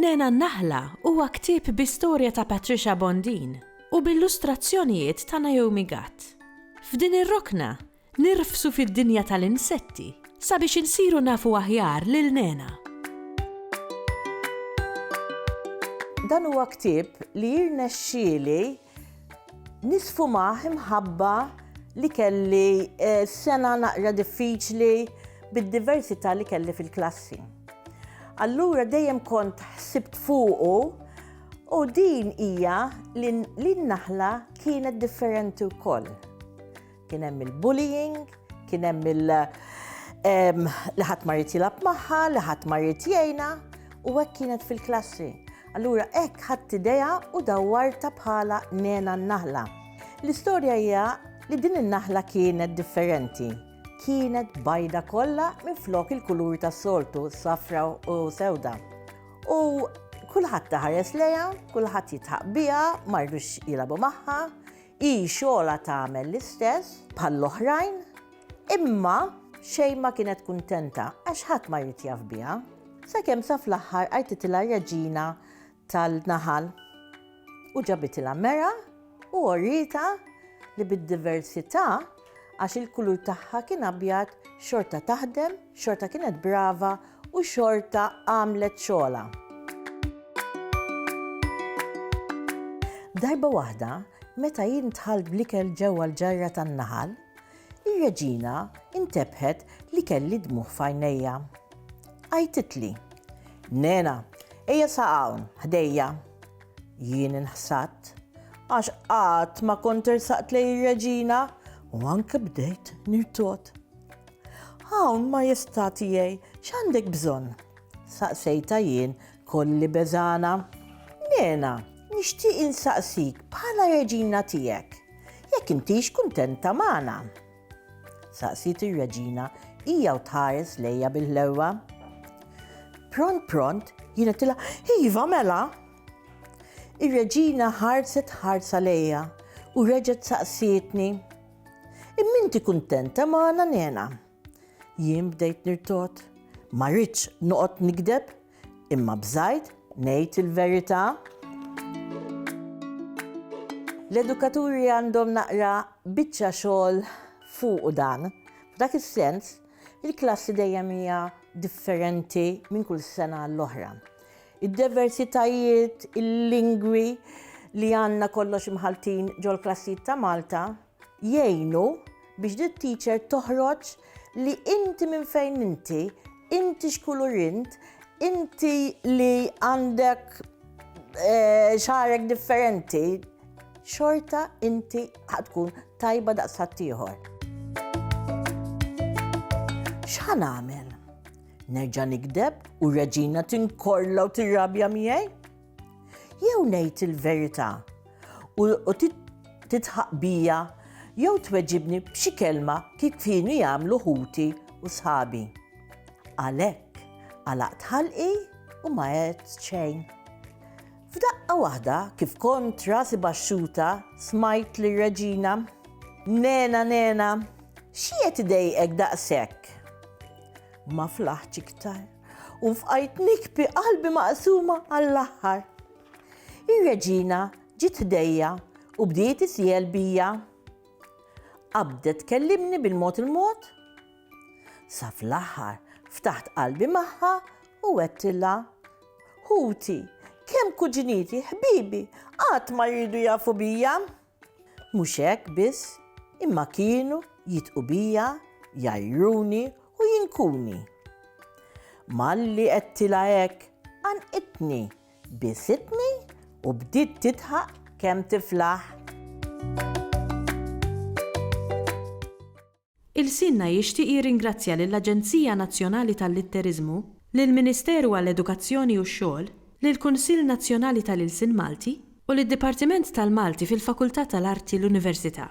Nena n-Naħla huwa ktieb bi-storja ta' Patricia Bondin u bil-illustrazzjonijiet ta' Naomi Gatt. F'din ir-rokna nirfsu fid-dinja tal-insetti sabiex insiru nafu aħjar lil Nena. Dan huwa ktieb li jirnexxieli nisfumah imħabba li kelli sena naqra diffiċli bid-diversità li kelli fil-klassi. Allura dejjem kont ħsibt fuqu u din hija li n-naħla kienet differenti wkoll. Kien hemm il-bullying, kien hemm li ħadd ma jrid jilgħab magħha, li ħadd ma jrid jgħinha u hekk kienet fil-klassi. Allura hekk ħadd idea u dawwarta bħala Nena n-Naħla. L-istorja hija li din in-naħla kienet differenti. Kienet bajda kollha minflok il-kulur tas-soltu, safra u sewda. U kulħadd taħares lejha, kulħadd jitħaq biha, ma rridux jilagħbu magħha, hi xogħla tagħmel l-istess bħall-oħrajn, imma xejn ma kienet kuntenta għax ħadd ma jrid jaf biha. Sakemm sa fl-aħħar għajtitilha reġina tal-naħal u ġabitilha mera u orrita li bid-diversità għax il-kulur tagħha kien abjad, xorta taħdem, xorta kienet brava u xorta għamlet xogħla. Darba waħda, meta jien dħalt bl-ikel ġewwa l-ġarra tan-naħal, ir-reġina intebħet li kelli dmuħ f'għajnejja. Għajtitli, Nena, ejja sa hawn, ħdejja. Jien inħsatt għax qatt ma kont irsaqt lejn ir-reġina u anke bdejt nirtot. Hawn majestaa tiegħi, x'għandek bżonn? Saqsejta jien kolli beżana. Nena, nixtieq insaqsik bħala reġina tiegħek, jekk intix kuntenta magħna. Saqsit ir-reġina hija u tħares lejja bil-ħlewwa. Pront jiena tilha iva mela. Ir-reġina ħarset ħarsa lejja u reġgħet saqsietni. Imminti kuntenta magħna Nena? Jien bdejt nirtot. Ma rridx noqgħod nikdeb, imma bżajt ngħid il-verità. L-edukaturi għandhom naqra biċċa xogħol fuq dan. F'dak is-sens, il-klassi dejjem hija differenti minn kull sena l-oħra. Id-diversitajiet, il-lingwi li għandna kollox imħaltin ġol klassijiet ta' Malta jgħinu biex dit teacher toħroġ li inti minn fejn inti x'kulur inti li għandek xarek differenti, xorta inti ħatkun tajba daqs ħaddieħor. X'ħan nagħmel? Nerġa' nikdeb u reġina tinkorla u tirrabja miegħi? Jew ngħid il-verità u titħaq bija jew tweġibni b'xi kelma kif kienu jagħmlu ħuti u sħabi. Għalhekk għalaqt ħalqi u ma għedt xejn. F'daqqa waħda kif kont rasi baxxuta smajt lir-reġina, Nena, xi qed idejqek daqshekk? Ma flaħtx iktar u fqajt nikbi qalbi maqsuma għall-aħħar. Ir-reġina ġiet ħdejja u bdiet isjel bija. Qabdet kellimni bil-mod il-mod. Sa fl-aħħar ftaħt qalbi magħha u għedtilha, Ħuti, kemm kuġiniti, ħbibi, qatt ma jridu jafu bija. Mhux hekk biss, imma kienu jitqu bija, jajruni u jinkuni. Malli għedtilha hekk għanqitni, bisitni u bdiet titħaq kemm tiflaħ. Il-Sinna jixtieq jirringrazzja lill-Aġenzija Nazzjonali tal-Litterizmu, lill-Ministeru għall-Edukazzjoni u x-Xogħol, lill-Kunsill Nazzjonali tal-Ilsien Malti u lid-Dipartiment tal-Malti fil-Fakultà tal-Arti l-Università.